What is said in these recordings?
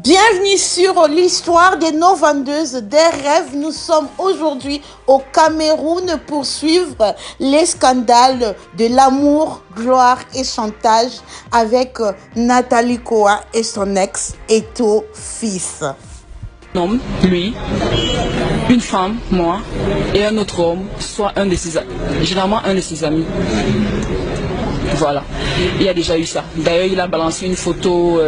Bienvenue sur l'histoire des nos vendeuses des rêves. Nous sommes aujourd'hui au Cameroun pour suivre les scandales de l'amour, gloire et chantage avec Nathalie Koa et son ex Eto fils. Un homme, lui, une femme, moi, et un autre homme, soit un de ses amis, généralement un de ses amis. Voilà, il y a déjà eu ça. D'ailleurs, il a balancé une photo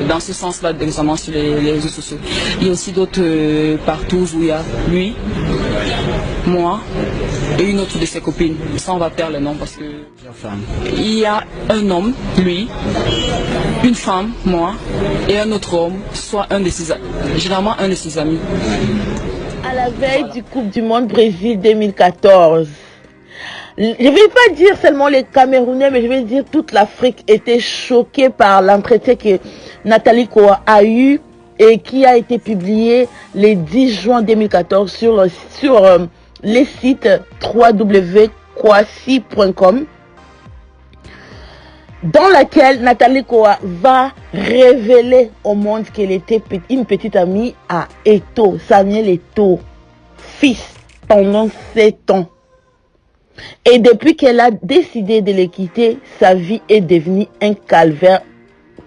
dans ce sens-là récemment sur les réseaux sociaux. Il y a aussi d'autres partout où il y a lui, moi et une autre de ses copines. Ça, on va taire les noms parce que... Il y a un homme, lui, une femme, moi, et un autre homme, soit un de ses amis, généralement un de ses amis. À la veille du Coupe du Monde Brésil 2014, je ne vais pas dire seulement les Camerounais, mais je vais dire toute l'Afrique était choquée par l'entretien que Nathalie Koa a eu et qui a été publié le 10 juin 2014 sur les sites www.kwasi.com, dans laquelle Nathalie Koa va révéler au monde qu'elle était une petite amie à Eto, Samuel Eto, fils, pendant 7 ans. Et depuis qu'elle a décidé de les quitter, sa vie est devenue un calvaire,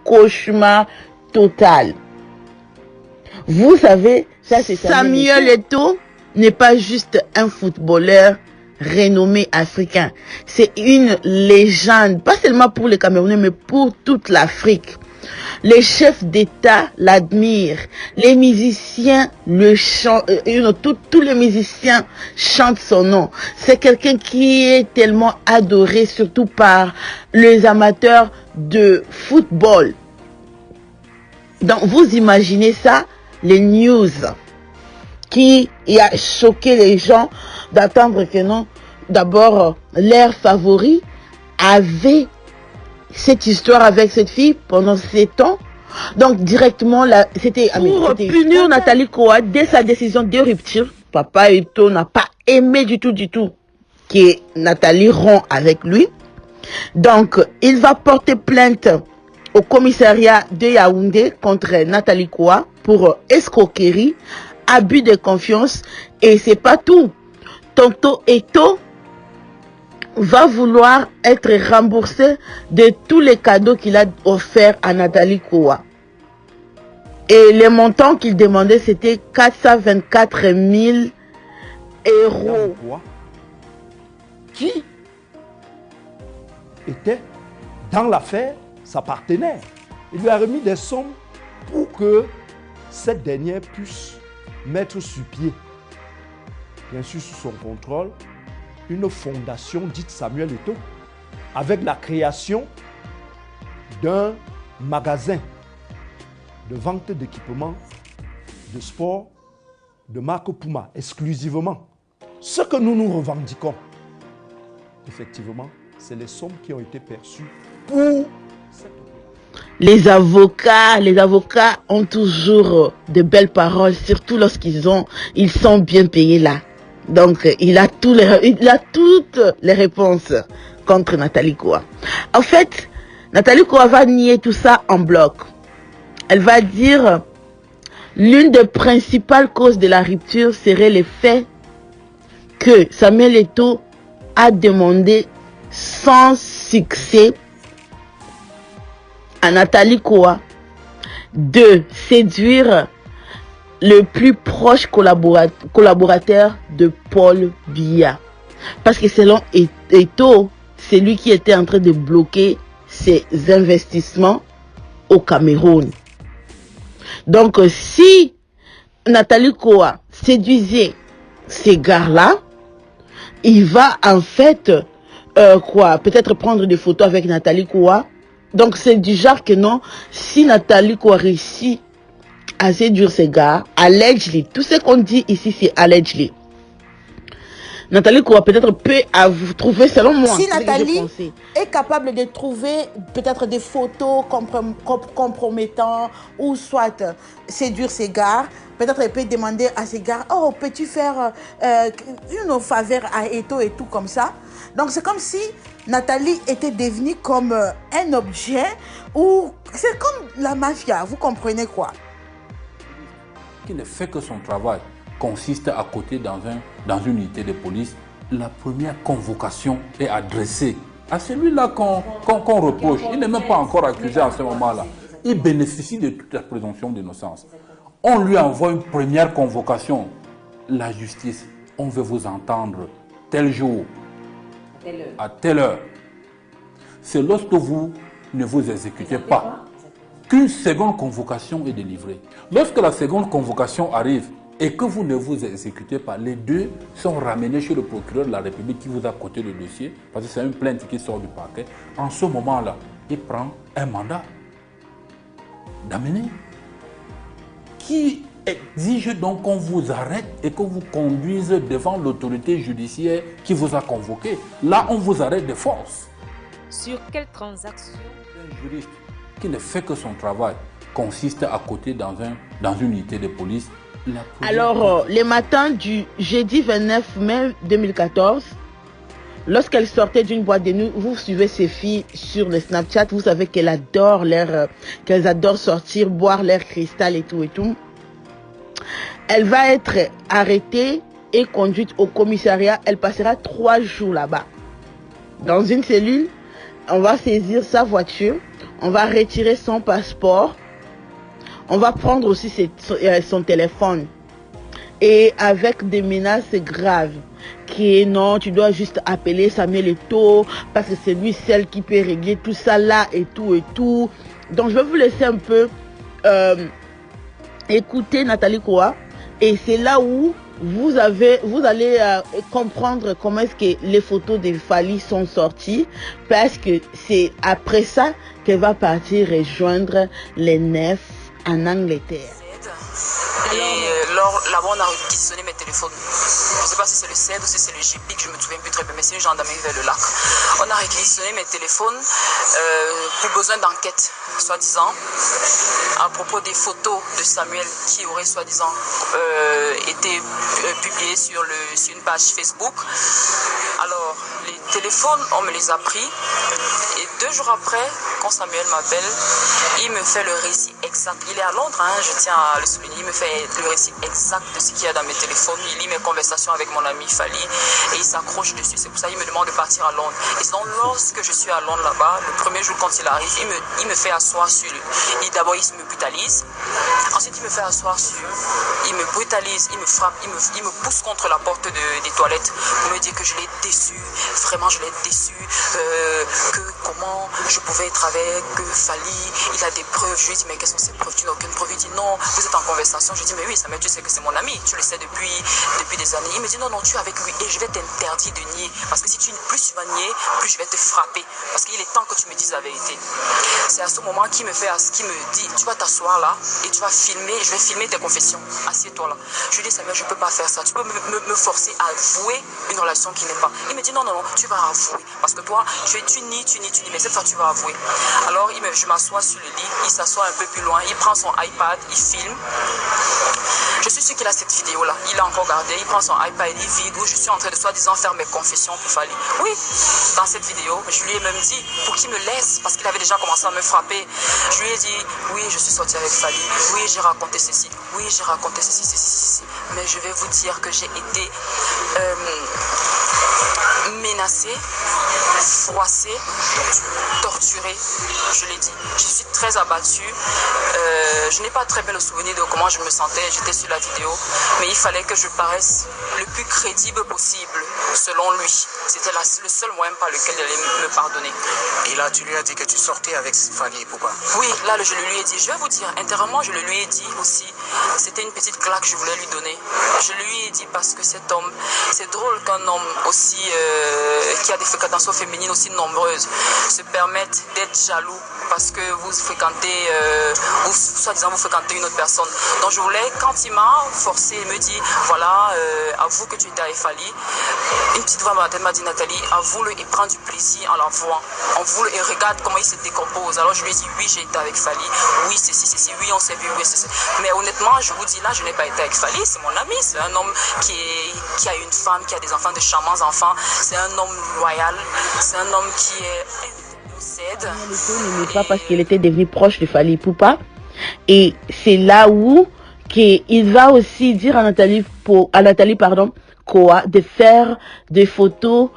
cauchemar total. Vous savez, ça c'est Samuel Eto n'est pas juste un footballeur renommé africain. C'est une légende, pas seulement pour les Camerounais, mais pour toute l'Afrique. Les chefs d'État l'admirent, les musiciens le chantent, tous les musiciens chantent son nom. C'est quelqu'un qui est tellement adoré, surtout par les amateurs de football. Donc vous imaginez ça, les news qui a choqué les gens d'attendre que non, d'abord leur favori avait cette histoire avec cette fille pendant 7 ans. Donc directement là, c'était pour punir Nathalie Koa dès sa décision de rupture. Papa Eto n'a pas aimé du tout que Nathalie rompt avec lui. Donc il va porter plainte au commissariat de Yaoundé contre Nathalie Koa pour escroquerie, abus de confiance, et c'est pas tout. Tonton Eto va vouloir être remboursé de tous les cadeaux qu'il a offerts à Nathalie Koa. Et les montants qu'il demandait, c'était 424 000 euros. Qui était dans l'affaire sa partenaire. Il lui a remis des sommes pour que cette dernière puisse mettre sur pied, bien sûr sous son contrôle, une fondation dite Samuel Eto, avec la création d'un magasin de vente d'équipements de sport de marque Puma, exclusivement. Ce que nous revendiquons, effectivement, c'est les sommes qui ont été perçues pour cette opération. Les avocats ont toujours de belles paroles, surtout lorsqu'ils sont bien payés là. Donc, il a toutes les réponses contre Nathalie Koa. En fait, Nathalie Koa va nier tout ça en bloc. Elle va dire l'une des principales causes de la rupture serait le fait que Samuel Eto a demandé sans succès à Nathalie Koa de séduire le plus proche collaborateur de Paul Biya. Parce que selon Eto, c'est lui qui était en train de bloquer ses investissements au Cameroun. Donc, si Nathalie Koa séduisait ces gars-là, il va en fait, peut-être prendre des photos avec Nathalie Koa. Donc, c'est du genre que non, si Nathalie Koa réussit à séduire ces gars, allegedly, tout ce qu'on dit ici, c'est allegedly. Nathalie Koa peut-être peut trouver, selon moi, si Nathalie est capable de trouver peut-être des photos compromettantes ou soit séduire ces gars, peut-être elle peut demander à ces gars, oh, peux-tu faire une faveur à Eto et tout comme ça. Donc c'est comme si Nathalie était devenue comme un objet, ou c'est comme la mafia, vous comprenez quoi? Qui ne fait que son travail, consiste à côté dans une unité de police. La première convocation est adressée à celui-là qu'on reproche. Il n'est même pas encore accusé à ce moment-là. Il bénéficie de toute la présomption d'innocence. On lui envoie une première convocation. La justice, on veut vous entendre tel jour, à telle heure. C'est lorsque vous ne vous exécutez pas qu'une seconde convocation est délivrée. Lorsque la seconde convocation arrive et que vous ne vous exécutez pas, les deux sont ramenés chez le procureur de la République qui vous a coté le dossier, parce que c'est une plainte qui sort du parquet. En ce moment-là, il prend un mandat d'amener qui exige donc qu'on vous arrête et qu'on vous conduise devant l'autorité judiciaire qui vous a convoqué. Là, on vous arrête de force. Sur quelle transaction? Un juriste qui ne fait que son travail consiste à côté dans une unité de police. Alors, les matins du jeudi 29 mai 2014, lorsqu'elle sortait d'une boîte de nuit, vous suivez ces filles sur le Snapchat, vous savez qu'elles adorent sortir, boire leur cristal et tout et tout. Elle va être arrêtée et conduite au commissariat. Elle passera 3 jours là-bas. Dans une cellule, on va saisir sa voiture, on va retirer son passeport, on va prendre aussi son téléphone. Et avec des menaces graves, qui est non, tu dois juste appeler Samuel Eto'o, parce que c'est lui celle qui peut régler tout ça là et tout et tout. Donc je vais vous laisser un peu écouter Nathalie Koa, et c'est là où vous allez comprendre comment est-ce que les photos de Fally sont sorties, parce que c'est après ça qu'elle va partir rejoindre les nefs en Angleterre. Et là-bas, on a réquisitionné mes téléphones. Je ne sais pas si c'est le CED ou si c'est le GPIC, je ne me souviens plus très bien, mais c'est une gendarmerie vers le lac. On a réquisitionné mes téléphones pour besoin d'enquête, soi-disant, à propos des photos de Samuel qui auraient soi-disant été publiées sur une page Facebook. Alors, les téléphones, on me les a pris. Et 2 jours après, quand Samuel m'appelle, il me fait le récit exact. Il est à Londres, hein, je tiens à le souligner. Il me fait le récit exact de ce qu'il y a dans mes téléphones. Il lit mes conversations avec mon ami Fally et il s'accroche dessus. C'est pour ça qu'il me demande de partir à Londres. Et donc, lorsque je suis à Londres là-bas, le premier jour quand il arrive, il me fait asseoir sur lui. D'abord, il me brutalise. Ensuite, il me fait asseoir sur. Il me brutalise, il me frappe, il me pousse contre la porte des toilettes pour me dire que je l'ai déçu. Vraiment, je l'ai déçu. Que comment je pouvais être avec Fally. Il a des preuves. Je lui dis, mais quelles sont ces preuves? Tu n'as aucune preuve. Il dit, non, vous êtes en conversation. Je dis, mais oui, Samuel, tu sais que c'est mon ami. Tu le sais depuis des années. Il me dit, non, tu es avec lui et je vais t'interdire de nier. Parce que si plus tu vas nier, plus je vais te frapper. Parce qu'il est temps que tu me dises la vérité. C'est à ce moment qu'il me dit, tu vas t'asseoir là et tu vas filmer. Je vais filmer tes confessions. Assieds-toi là. Je lui dis, Samuel, je ne peux pas faire ça. Tu peux me forcer à avouer une relation qui n'est pas. Il me dit, non, tu vas avouer. Parce que toi, tu nies, mais cette fois, tu vas avouer. Alors, je m'assois sur le lit. Il s'assoit un peu plus loin. Il prend son iPad, il filme. Je suis sûr qu'il a cette vidéo-là. Il l'a encore gardée. Il prend son iPad, il vide où je suis en train de soi-disant faire mes confessions pour Fally. Oui, dans cette vidéo, je lui ai même dit pour qu'il me laisse parce qu'il avait déjà commencé à me frapper. Je lui ai dit, oui, je suis sortie avec Fally. Oui, j'ai raconté ceci. Oui, j'ai raconté ceci. Mais je vais vous dire que j'ai été menacée, froissée, torturée. Je l'ai dit. Je suis très abattue. Je n'ai pas très bien le souvenir de comment je me sentais. J'étais sur la vidéo. Mais il fallait que je paraisse le plus crédible possible, selon lui. C'était le seul moyen par lequel il allait me pardonner. Et là, tu lui as dit que tu sortais avec Fally. Pourquoi? Oui, là, je le lui ai dit. Je vais vous dire, intérieurement, je le lui ai dit aussi. C'était une petite claque que je voulais lui donner. Je lui ai dit parce que cet homme, c'est drôle qu'un homme aussi qui a des fréquentations féminines féminines aussi nombreuses se permettent d'être jaloux parce que vous fréquentez, soi-disant vous fréquentez une autre personne. Donc je voulais, quand il m'a forcé, il me dit, voilà, avoue que tu étais avec Fally. Une petite voix dans la tête m'a dit, Nathalie, avoue-le, il prend du plaisir en l'envoie. Et regarde comment il se décompose. Alors je lui ai dit, oui, j'ai été avec Fally, oui, c'est oui, on s'est vu, oui, c'est. Mais honnêtement, je vous dis, là, je n'ai pas été avec Fally, c'est mon ami, c'est un homme qui a une femme, qui a des enfants, de charmants enfants, c'est un homme loyal, c'est un homme qui nous cède. Il pas parce qu'il était devenu proche de Fally Ipupa. Et c'est là où il va aussi dire à Nathalie Koa de faire des photos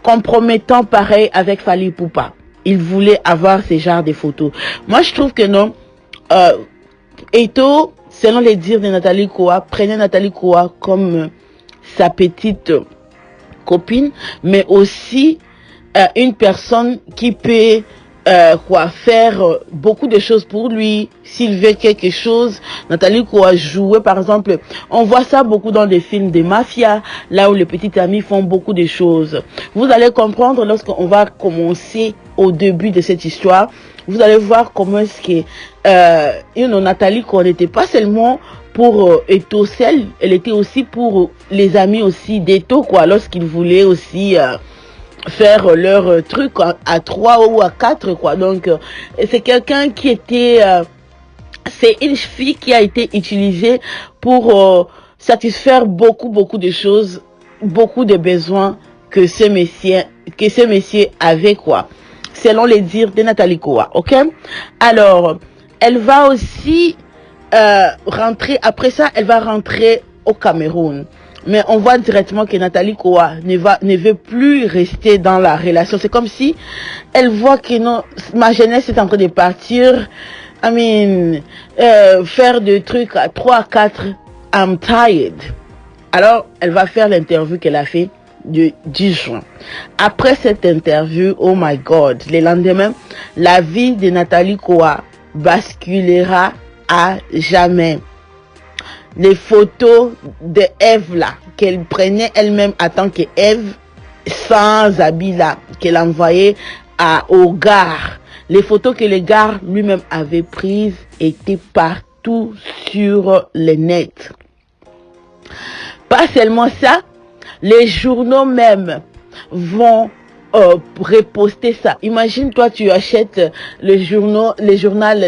compromettant pareil avec Fally Ipupa. Il voulait avoir ce genre de photos. Moi, je trouve que non. Eto'o, selon les dires de Nathalie Koa, prenait Nathalie Koa comme sa petite copine, mais aussi une personne qui peut faire beaucoup de choses pour lui. S'il veut quelque chose, Nathalie Koa jouait, par exemple, on voit ça beaucoup dans des films de mafia, là où les petits amis font beaucoup de choses. Vous allez comprendre lorsqu'on va commencer au début de cette histoire. Vous allez voir comment est-ce que Nathalie Koa n'était pas seulement pour Eto'o seul, elle était aussi pour les amis aussi d'Eto'o, quoi, lorsqu'ils voulaient aussi faire leur truc à 3 ou à 4, quoi. Donc c'est quelqu'un qui était c'est une fille qui a été utilisée pour satisfaire beaucoup de choses, beaucoup de besoins que ce monsieur avait, quoi, selon les dires de Nathalie Koa. Ok, alors elle va aussi rentrer, après ça elle va rentrer au Cameroun. Mais on voit directement que Nathalie Koa ne veut plus rester dans la relation. C'est comme si elle voit que non, ma jeunesse est en train de partir. Faire des trucs à 3 à 4, I'm tired. Alors, elle va faire l'interview qu'elle a fait le 10 juin. Après cette interview, oh my God, le lendemain, la vie de Nathalie Koa basculera à jamais. Les photos de Eve là, qu'elle prenait elle-même en tant que Eve, sans habit là, qu'elle envoyait au gars. Les photos que le gars lui-même avait prises étaient partout sur le net. Pas seulement ça, les journaux même vont reposter ça. Imagine, toi, tu achètes le journal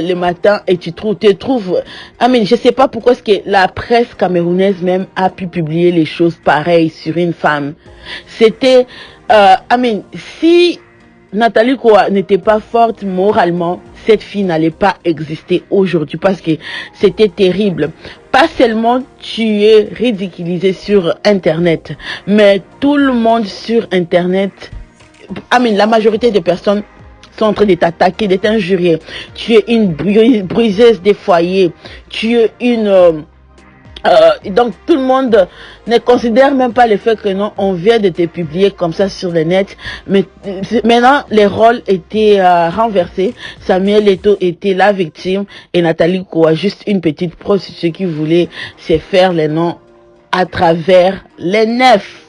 le matin et tu trouves, je sais pas pourquoi est-ce que la presse camerounaise même a pu publier les choses pareilles sur une femme. C'était, si Nathalie Koa n'était pas forte moralement, cette fille n'allait pas exister aujourd'hui parce que c'était terrible. Pas seulement tu es ridiculisé sur Internet, mais tout le monde sur Internet, la majorité des personnes sont en train de t'attaquer, de t'injurier. Tu es une briseuse des foyers. Tu es une... donc tout le monde ne considère même pas le fait que non, on vient de te publier comme ça sur le net. Mais maintenant, les rôles étaient renversés. Samuel Eto'o était la victime et Nathalie Koa, juste une petite prostituée qui voulait se faire les noms à travers les nefs.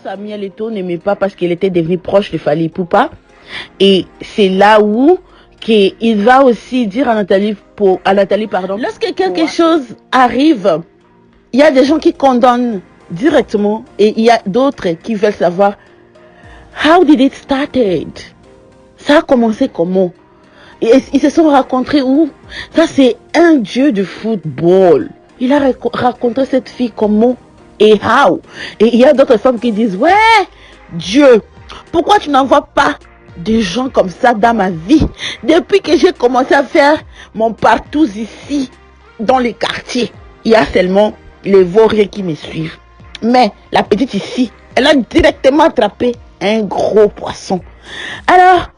Samuel Eto'o n'aimait pas parce qu'il était devenu proche de Fally Ipupa. Et c'est là où il va aussi dire à Nathalie, lorsque quelque chose arrive, il y a des gens qui condamnent directement et il y a d'autres qui veulent savoir how did it started? Ça a commencé comment? Et ils se sont rencontrés où? Ça, c'est un dieu de football. Il a rencontré cette fille comment et how? Et il y a d'autres femmes qui disent, ouais, Dieu, pourquoi tu n'envoies pas des gens comme ça dans ma vie? Depuis que j'ai commencé à faire mon partout ici, dans les quartiers, il y a seulement les vauriens qui me suivent. Mais la petite ici, elle a directement attrapé un gros poisson. Alors,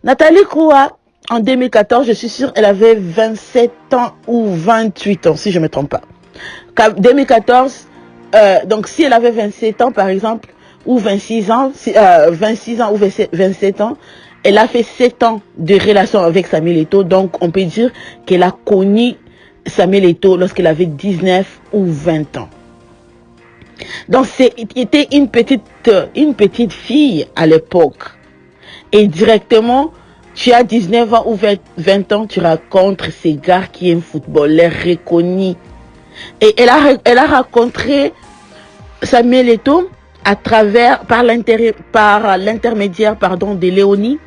Nathalie Koa, en 2014, je suis sûre, elle avait 27 ans ou 28 ans, si je ne me trompe pas. 2014, donc si elle avait 27 ans, par exemple, ou 26 ans, 26 ans ou 27 ans, elle a fait 7 ans de relation avec Samuel Eto'o. Donc, on peut dire qu'elle a connu Samuel Eto'o lorsqu'elle avait 19 ou 20 ans. Donc, c'était une petite fille à l'époque. Et directement, tu as 19 ans ou 20 ans, tu rencontres ce gars qui est un footballeur reconnu. Et elle a rencontré Samuel Eto'o par l'intermédiaire de Léonie,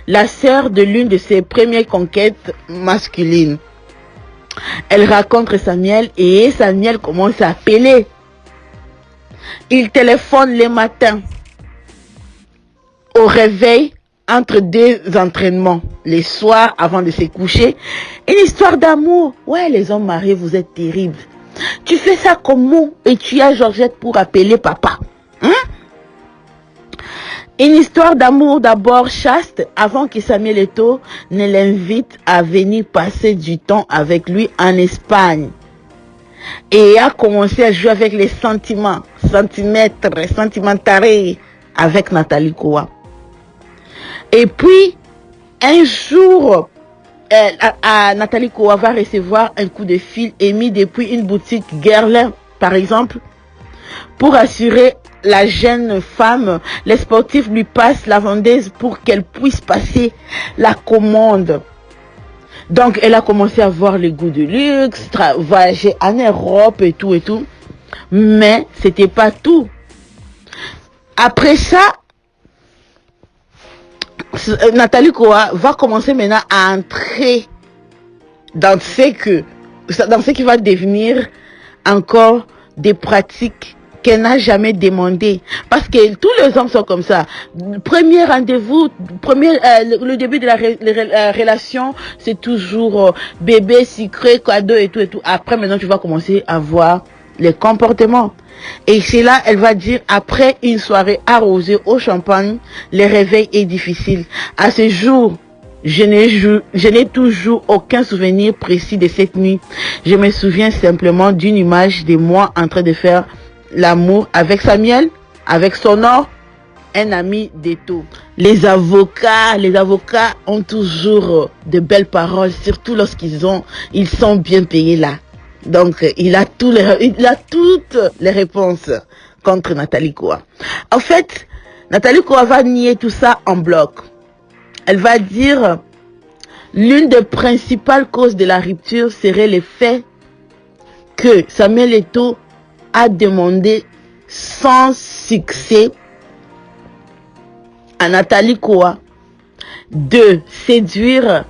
la sœur de l'une de ses premières conquêtes masculines. Elle rencontre Samuel et Samuel commence à appeler. Il téléphone les matins au réveil entre deux entraînements, les soirs avant de se coucher. Une histoire d'amour. Ouais, les hommes mariés, vous êtes terribles. Tu fais ça comment? Et tu as Georgette pour appeler papa. Hein? Une histoire d'amour d'abord chaste avant que Samuel Eto'o ne l'invite à venir passer du temps avec lui en Espagne. Et a commencé à jouer avec les sentiments, sentimentarés avec Nathalie Kowa. Et puis, un jour, Nathalie Kowa va recevoir un coup de fil émis depuis une boutique Guerlain, par exemple, pour assurer la jeune femme. Les sportifs lui passent la vendeuse pour qu'elle puisse passer la commande. Donc, elle a commencé à avoir le goût de luxe, voyager en Europe et tout et tout. Mais c'était pas tout. Après ça, Nathalie Kowa va commencer maintenant à entrer dans ce qui va devenir encore des pratiques qu'elle n'a jamais demandé. Parce que tous les hommes sont comme ça. Premier rendez-vous, le début de la relation, c'est toujours bébé, sucré, cadeau et tout et tout. Après, maintenant, tu vas commencer à voir les comportements. Et c'est là, elle va dire, après une soirée arrosée au champagne, le réveil est difficile. À ce jour, je n'ai toujours aucun souvenir précis de cette nuit. Je me souviens simplement d'une image de moi en train de faire l'amour avec Samuel, avec Sonor, un ami d'Eto'o. Les avocats ont toujours de belles paroles, surtout lorsqu'ils sont bien payés là. Donc, il a toutes les réponses contre Nathalie Kowa. En fait, Nathalie Kowa va nier tout ça en bloc. Elle va dire, l'une des principales causes de la rupture serait le fait que Samuel Eto'o a demandé sans succès à Nathalie Kowa de séduire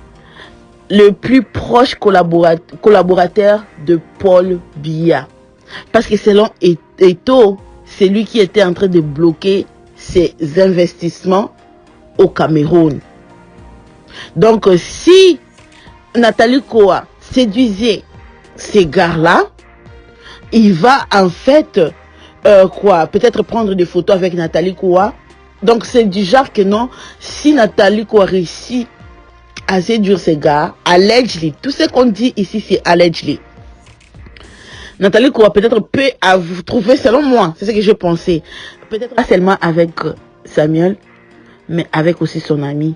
le plus proche collaborateur de Paul Biya. Parce que selon Eto'o, c'est lui qui était en train de bloquer ses investissements au Cameroun. Donc, si Nathalie Kowa séduisait ces gars-là, il va en fait, peut-être prendre des photos avec Nathalie Kowa. Donc, c'est du genre que non, si Nathalie Kowa réussit à séduire ces gars, allegedly, tout ce qu'on dit ici, c'est allegedly. Nathalie Kowa peut-être peut vous trouver, selon moi, c'est ce que je pensais, peut-être pas seulement avec Samuel, mais avec aussi son ami.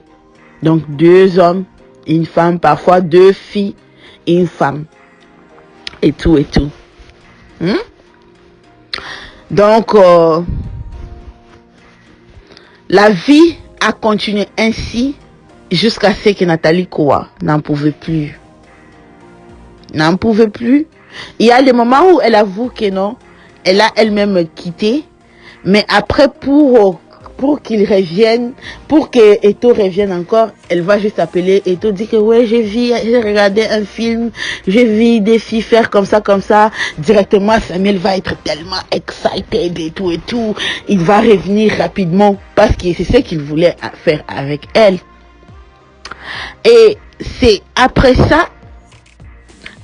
Donc, 2 hommes, une femme, parfois 2 filles et une femme. Et tout et tout. Donc, la vie a continué ainsi jusqu'à ce que Nathalie Kowa n'en pouvait plus. N'en pouvait plus. Il y a des moments où elle avoue que non, elle a elle-même quitté. Mais après, pour qu'il revienne, pour que Eto'o revienne encore, elle va juste appeler Eto'o, dit que ouais, j'ai regardé un film, j'ai vu des filles faire comme ça. Directement, Samuel va être tellement excited et tout. Il va revenir rapidement parce que c'est ce qu'il voulait faire avec elle. Et c'est après ça,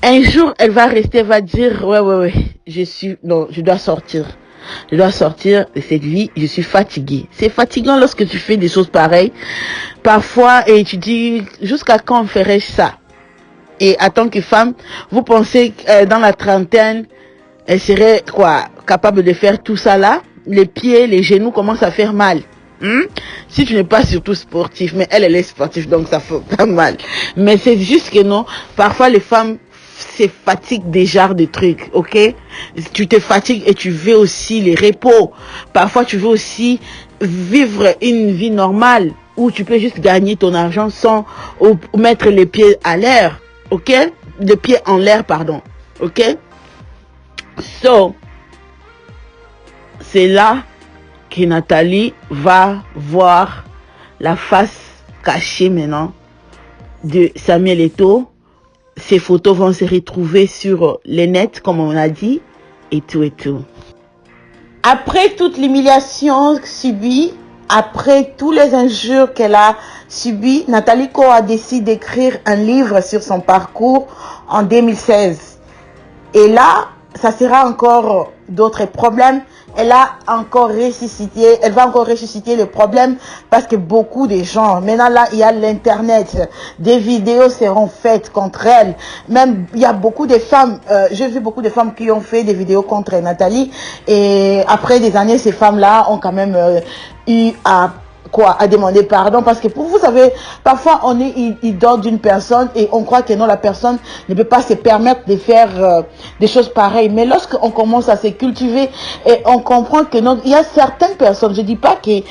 un jour, elle va rester, va dire, ouais, je dois sortir. Je dois sortir de cette vie, je suis fatiguée. C'est fatigant lorsque tu fais des choses pareilles. Parfois, et tu dis, jusqu'à quand ferais-je ça? Et en tant que femme, vous pensez dans la trentaine, elle serait capable de faire tout ça là? Les pieds, les genoux commencent à faire mal. Si tu n'es pas surtout sportif, mais elle est sportive, donc ça fait pas mal. Mais c'est juste que non, parfois les femmes fatigue des genres de trucs, ok? Tu te fatigues et tu veux aussi les repos. Parfois, tu veux aussi vivre une vie normale où tu peux juste gagner ton argent sans mettre les pieds à l'air, ok? Les pieds en l'air, pardon, ok? So, c'est là que Nathalie va voir la face cachée maintenant de Samuel Eto'o. Ces photos vont se retrouver sur les nets, comme on a dit, et tout et tout. Après toute l'humiliation subie, après tous les injures qu'elle a subies, Nathalie Ko a décidé d'écrire un livre sur son parcours en 2016. Et là, ça sera encore d'autres problèmes. Elle a encore ressuscité, elle va encore ressusciter le problème parce que beaucoup de gens, maintenant là, il y a l'internet, des vidéos seront faites contre elle. Même, il y a beaucoup de femmes, j'ai vu beaucoup de femmes qui ont fait des vidéos contre Nathalie. Et après des années, ces femmes-là ont quand même eu à demander pardon, parce que vous savez, parfois on est idole d'une personne et on croit que non, la personne ne peut pas se permettre de faire des choses pareilles. Mais lorsqu'on commence à se cultiver et on comprend que non, il y a certaines personnes, je dis pas que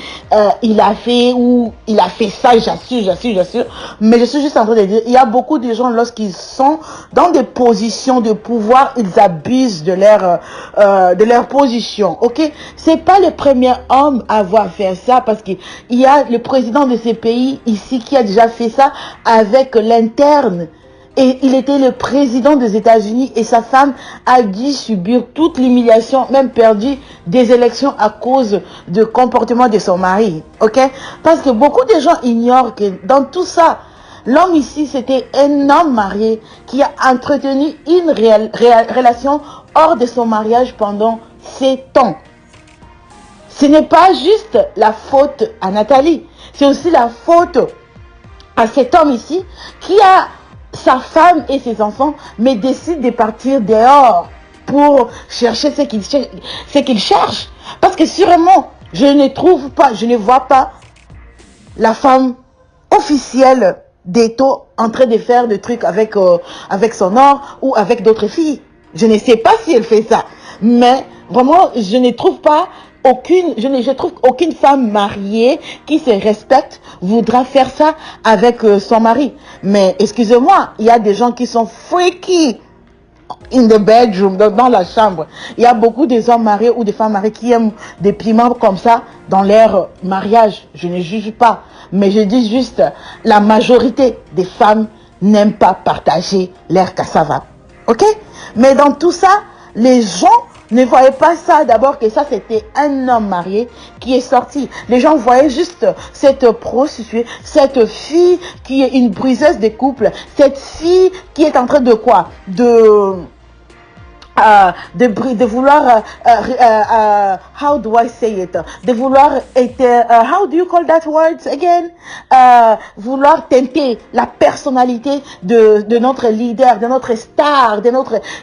il a fait ou il a fait ça, j'assure, mais je suis juste en train de dire, il y a beaucoup de gens, lorsqu'ils sont dans des positions de pouvoir, ils abusent de leur position, ok? C'est pas le premier homme à avoir fait ça, parce que il y a le président de ces pays ici qui a déjà fait ça avec l'interne. Et il était le président des États-Unis et sa femme a dû subir toute l'humiliation, même perdu des élections à cause du comportement de son mari. Ok? Parce que beaucoup de gens ignorent que dans tout ça, l'homme ici, c'était un homme marié qui a entretenu une relation hors de son mariage pendant 7 ans. Ce n'est pas juste la faute à Nathalie, c'est aussi la faute à cet homme ici qui a sa femme et ses enfants, mais décide de partir dehors pour chercher ce qu'il cherche. Parce que sûrement, je ne vois pas la femme officielle d'Eto'o en train de faire des trucs avec son or ou avec d'autres filles. Je ne sais pas si elle fait ça, mais vraiment, je ne trouve pas je trouve aucune femme mariée qui se respecte voudra faire ça avec son mari. Mais excusez-moi, il y a des gens qui sont freaky in the bedroom, dans la chambre. Il y a beaucoup de hommes mariés ou de femmes mariées qui aiment des piments comme ça dans leur mariage. Je ne juge pas, mais je dis juste, la majorité des femmes n'aiment pas partager leur cassava. Ok? Mais dans tout ça, les gens ne voyez pas ça d'abord que ça c'était un homme marié qui est sorti. Les gens voyaient juste cette prostituée, cette fille qui est une briseuse de couple, cette fille qui est en train de quoi? De vouloir how do I say it? De vouloir être how do you call that word again? Vouloir teinter la personnalité de notre leader, de notre star,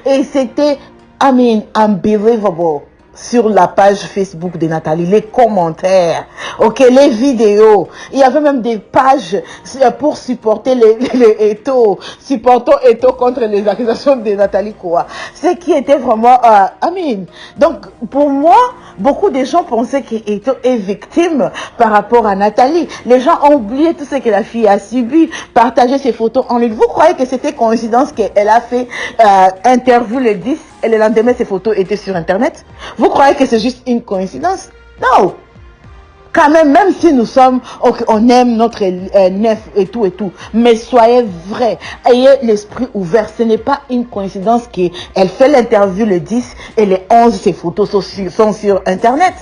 et c'était unbelievable. Sur la page Facebook de Nathalie, les commentaires, ok, les vidéos, il y avait même des pages pour supporter les Eto'o, supportons Eto'o contre les accusations de Nathalie Koa. Ce qui était vraiment, donc pour moi, beaucoup de gens pensaient que Eto'o est victime par rapport à Nathalie. Les gens ont oublié tout ce que la fille a subi, partager ses photos en ligne. Vous croyez que c'était coïncidence qu'elle a fait interview le 10 et le lendemain ses photos étaient sur internet? Vous croyez que c'est juste une coïncidence? Non. Quand même si nous sommes, on aime notre nef et tout, mais soyez vrais, ayez l'esprit ouvert. Ce n'est pas une coïncidence qu'elle fait l'interview le 10 et le 11, ses photos sont sur internet.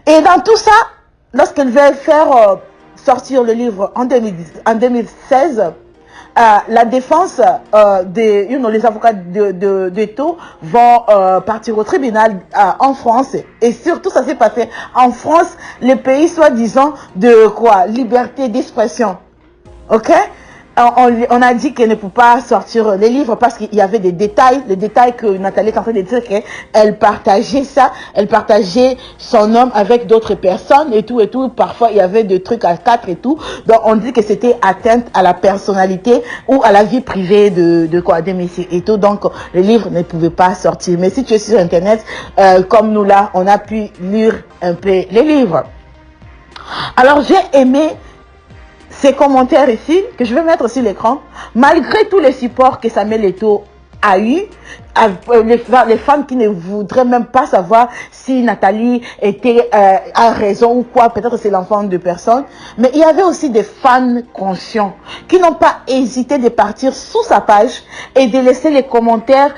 Et dans tout ça, lorsqu'elle veut faire sortir le livre en 2016, la défense les avocats d'Eto'o vont partir au tribunal en France, et surtout ça s'est passé en France, le pays soi-disant de quoi, liberté d'expression, ok, on a dit qu'elle ne peut pas sortir les livres parce qu'il y avait des détails, les détails que Nathalie est en train de dire qu'elle partageait ça, elle partageait son homme avec d'autres personnes et tout. Parfois, il y avait des trucs à 4 et tout. Donc, on dit que c'était atteinte à la personnalité ou à la vie privée des messieurs et tout. Donc, les livres ne pouvaient pas sortir. Mais si tu es sur Internet, comme nous là, on a pu lire un peu les livres. Alors, j'ai aimé ces commentaires ici, que je vais mettre sur l'écran. Malgré tous les supports que Samuel Eto'o a eu, les femmes qui ne voudraient même pas savoir si Nathalie était a raison ou quoi, peut-être c'est l'enfant de personne, mais il y avait aussi des fans conscients qui n'ont pas hésité de partir sous sa page et de laisser les commentaires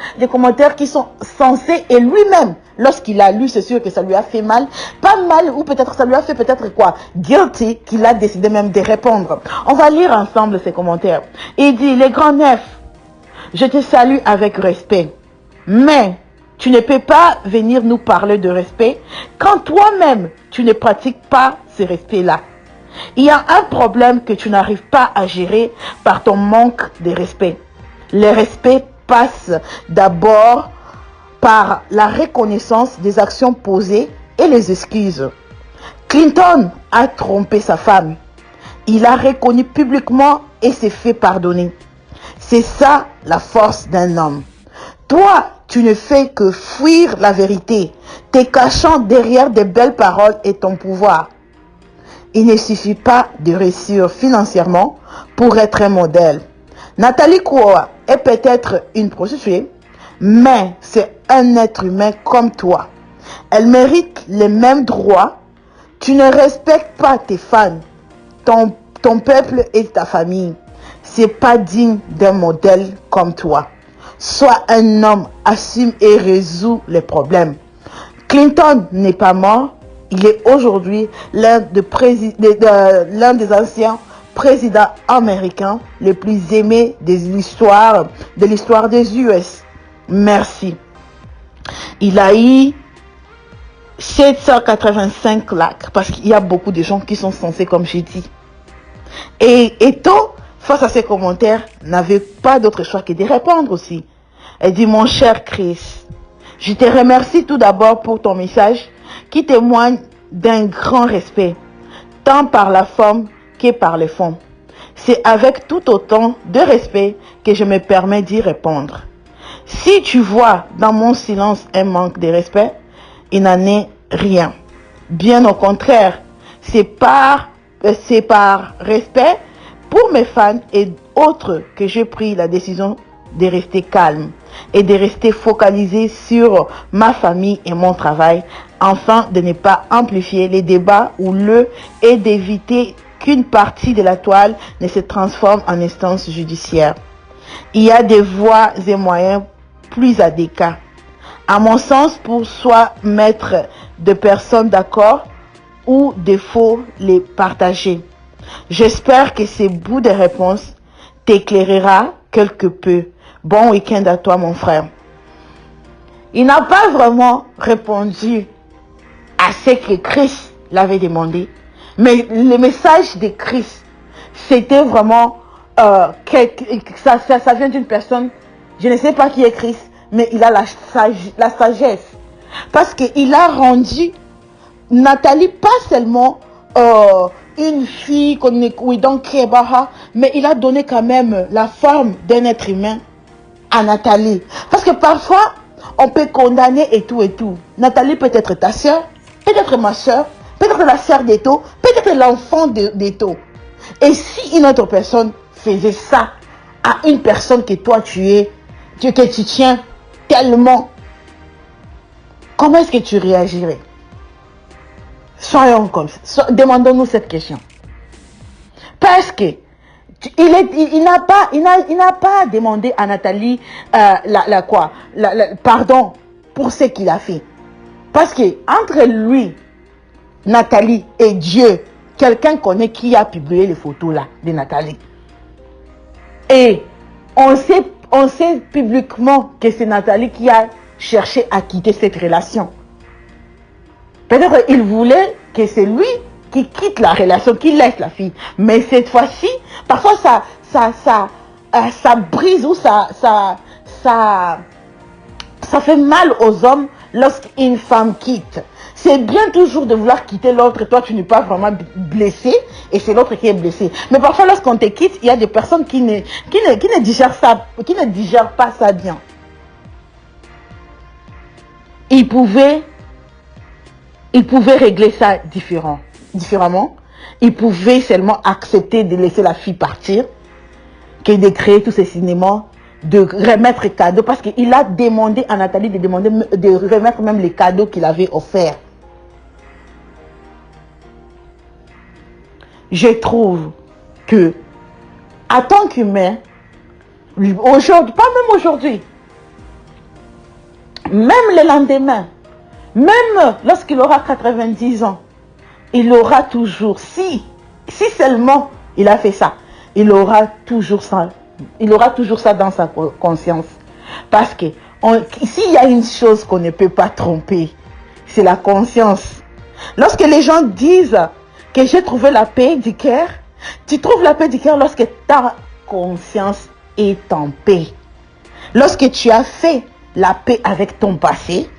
qui sont censés, et lui-même, lorsqu'il a lu, c'est sûr que ça lui a fait mal, pas mal, ou peut-être ça lui a fait peut-être quoi, guilty, qu'il a décidé même de répondre. On va lire ensemble ces commentaires. Il dit: les grands nefs, je te salue avec respect, mais tu ne peux pas venir nous parler de respect quand toi-même tu ne pratiques pas ce respect-là. Il y a un problème que tu n'arrives pas à gérer par ton manque de respect. Le respect passe d'abord par la reconnaissance des actions posées et les excuses. Clinton a trompé sa femme. Il a reconnu publiquement et s'est fait pardonner. C'est ça la force d'un homme. Toi, tu ne fais que fuir la vérité, te cachant derrière des belles paroles et ton pouvoir. Il ne suffit pas de réussir financièrement pour être un modèle. Nathalie Kououa est peut-être une prostituée, mais c'est un être humain comme toi. Elle mérite les mêmes droits. Tu ne respectes pas tes fans, ton peuple et ta famille. C'est pas digne d'un modèle comme toi. Sois un homme, assume et résout les problèmes. Clinton n'est pas mort. Il est aujourd'hui l'un des anciens présidents américains les plus aimés de l'histoire des US. Merci. Il a eu 785 likes parce qu'il y a beaucoup de gens qui sont censés, comme j'ai dit. Et Eto'o, face à ces commentaires, n'avait pas d'autre choix que de répondre aussi. Elle dit: mon cher Chris, je te remercie tout d'abord pour ton message qui témoigne d'un grand respect, tant par la forme que par le fond. C'est avec tout autant de respect que je me permets d'y répondre. Si tu vois dans mon silence un manque de respect, il n'en est rien. Bien au contraire, c'est par respect pour mes fans et autres que j'ai pris la décision de rester calme et de rester focalisé sur ma famille et mon travail, afin de ne pas amplifier les débats et d'éviter qu'une partie de la toile ne se transforme en instance judiciaire. Il y a des voies et moyens plus adéquats, à mon sens, pour soit mettre de personnes d'accord ou de faux les partager. J'espère que ces bouts de réponse t'éclairera quelque peu. Bon week-end à toi, mon frère. Il n'a pas vraiment répondu à ce que Chris l'avait demandé, mais le message de Chris, c'était vraiment ça vient d'une personne, je ne sais pas qui est Chris, mais il a la sagesse, parce qu'il a rendu Nathalie pas seulement une fille qu'on est donc mais il a donné quand même la forme d'un être humain à Nathalie. Parce que parfois, on peut condamner et tout. Nathalie peut être ta soeur, peut-être ma soeur, peut-être la soeur d'Eto'o, peut-être l'enfant d'Eto'o. Et si une autre personne faisait ça à une personne que toi que tu tiens tellement, comment est-ce que tu réagirais? Soyons comme ça. Demandons-nous cette question. Parce que il n'a pas demandé à Nathalie pardon pour ce qu'il a fait. Parce que entre lui, Nathalie et Dieu, quelqu'un connaît qui a publié les photos là de Nathalie. Et on sait publiquement que c'est Nathalie qui a cherché à quitter cette relation. Peut-être qu'il voulait que c'est lui qui quitte la relation, qui laisse la fille. Mais cette fois-ci, parfois ça brise ou ça fait mal aux hommes lorsqu'une femme quitte. C'est bien toujours de vouloir quitter l'autre, toi tu n'es pas vraiment blessé et c'est l'autre qui est blessé. Mais parfois lorsqu'on te quitte, il y a des personnes qui ne digèrent pas ça bien. Ils pouvaient régler ça différemment. Ils pouvaient seulement accepter de laisser la fille partir, que de créer tous ces cinémas, de remettre les cadeaux, parce qu'il a demandé à Nathalie de remettre même les cadeaux qu'il avait offerts. Je trouve que, en tant qu'humain, aujourd'hui, pas même aujourd'hui, même le lendemain, même lorsqu'il aura 90 ans, il aura toujours, si seulement il a fait ça, il aura toujours ça dans sa conscience. Parce que s'il y a une chose qu'on ne peut pas tromper, c'est la conscience. Lorsque les gens disent que j'ai trouvé la paix du cœur, tu trouves la paix du cœur lorsque ta conscience est en paix. Lorsque tu as fait la paix avec ton passé,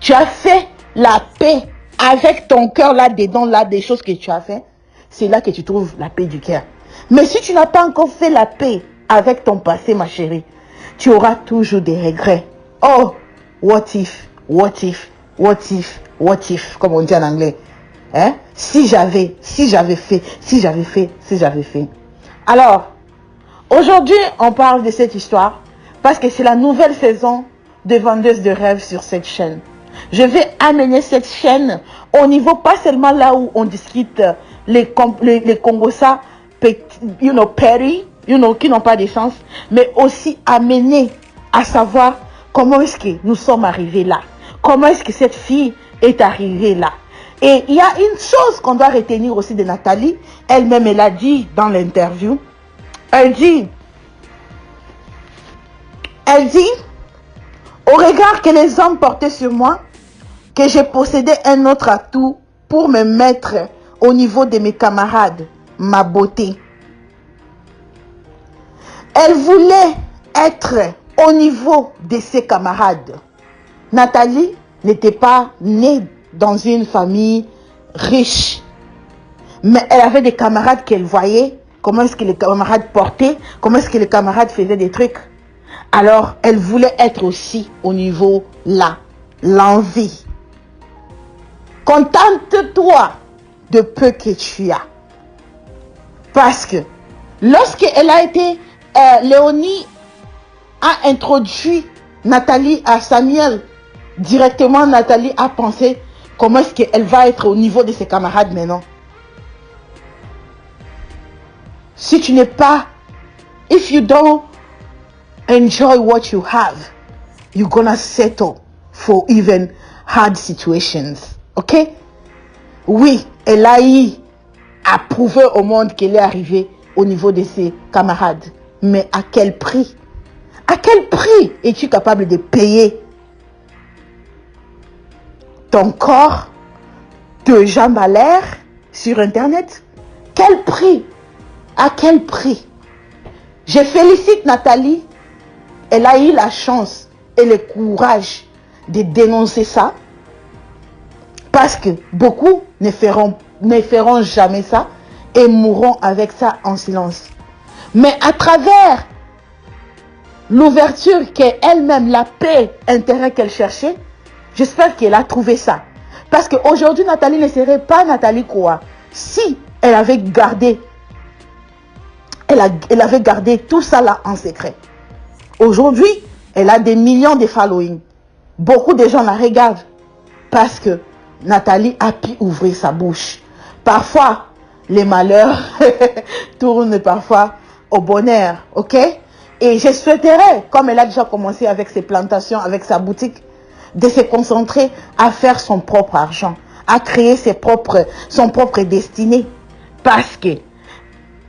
tu as fait la paix avec ton cœur là-dedans, là, des choses que tu as fait, c'est là que tu trouves la paix du cœur. Mais si tu n'as pas encore fait la paix avec ton passé, ma chérie, tu auras toujours des regrets. Oh, what if, comme on dit en anglais. Hein? Si j'avais fait. Alors, aujourd'hui, on parle de cette histoire parce que c'est la nouvelle saison de Vendeuse de rêves sur cette chaîne. Je vais amener cette chaîne au niveau, pas seulement là où on discute les Congosa, petty, qui n'ont pas de sens, mais aussi amener à savoir comment est-ce que nous sommes arrivés là. Comment est-ce que cette fille est arrivée là. Et il y a une chose qu'on doit retenir aussi de Nathalie. Elle-même, elle a dit dans l'interview, elle dit, au regard que les hommes portaient sur moi, que j'ai possédé un autre atout pour me mettre au niveau de mes camarades, ma beauté. Elle voulait être au niveau de ses camarades. Nathalie n'était pas née dans une famille riche. Mais elle avait des camarades qu'elle voyait, comment est-ce que les camarades portaient, comment est-ce que les camarades faisaient des trucs. Alors, elle voulait être aussi au niveau là, l'envie. Contente-toi de peu que tu as. Parce que lorsqu'elle a été, Léonie a introduit Nathalie à Samuel, directement Nathalie a pensé comment est-ce qu'elle va être au niveau de ses camarades maintenant. Si tu n'es pas, if you don't enjoy what you have, you're gonna settle for even hard situations. Ok? Oui, elle a eu à prouver au monde qu'elle est arrivée au niveau de ses camarades. Mais à quel prix? À quel prix es-tu capable de payer ton corps de jambes à l'air sur Internet? Quel prix? À quel prix? Je félicite Nathalie. Elle a eu la chance et le courage de dénoncer ça. Parce que beaucoup ne feront jamais ça et mourront avec ça en silence. Mais à travers l'ouverture qu'elle-même, la paix intérieure qu'elle cherchait, j'espère qu'elle a trouvé ça. Parce qu'aujourd'hui, Nathalie ne serait pas Nathalie Koa si elle avait gardé, elle avait gardé tout ça là en secret. Aujourd'hui, elle a des millions de following. Beaucoup de gens la regardent parce que Nathalie a pu ouvrir sa bouche. Parfois, les malheurs tournent parfois au bonheur, ok? Et je souhaiterais, comme elle a déjà commencé avec ses plantations, avec sa boutique, de se concentrer à faire son propre argent, à créer son propre destinée. Parce que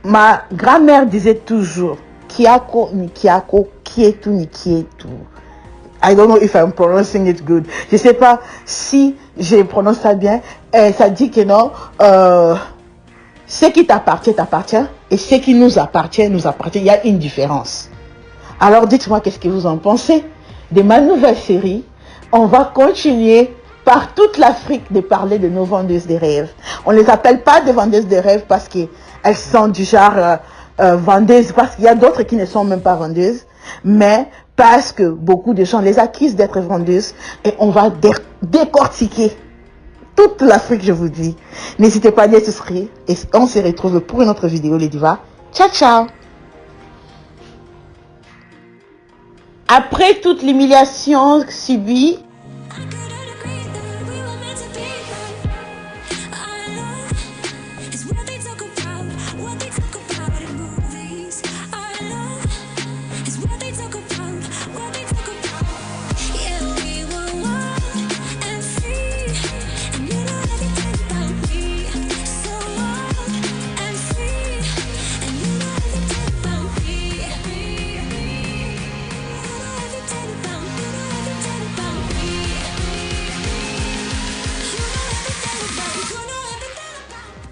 ma grand-mère disait toujours, Kiako ni Kiako, Kietu ni Kietu. I don't know if I'm pronouncing it good. Je ne sais pas si je prononce ça bien. Ça dit que non, Ce qui t'appartient, t'appartient. Et ce qui nous appartient, nous appartient. Il y a une différence. Alors dites-moi qu'est-ce que vous en pensez de ma nouvelle série. On va continuer par toute l'Afrique de parler de nos vendeuses de rêves. On ne les appelle pas des vendeuses de rêves parce qu'elles sont du genre vendeuses, parce qu'il y a d'autres qui ne sont même pas vendeuses, mais parce que beaucoup de gens les accusent d'être vendeuses et on va décortiquer toute l'Afrique, je vous dis. N'hésitez pas à les souscrire et on se retrouve pour une autre vidéo, les divas. Ciao, ciao! Après toute l'humiliation subie,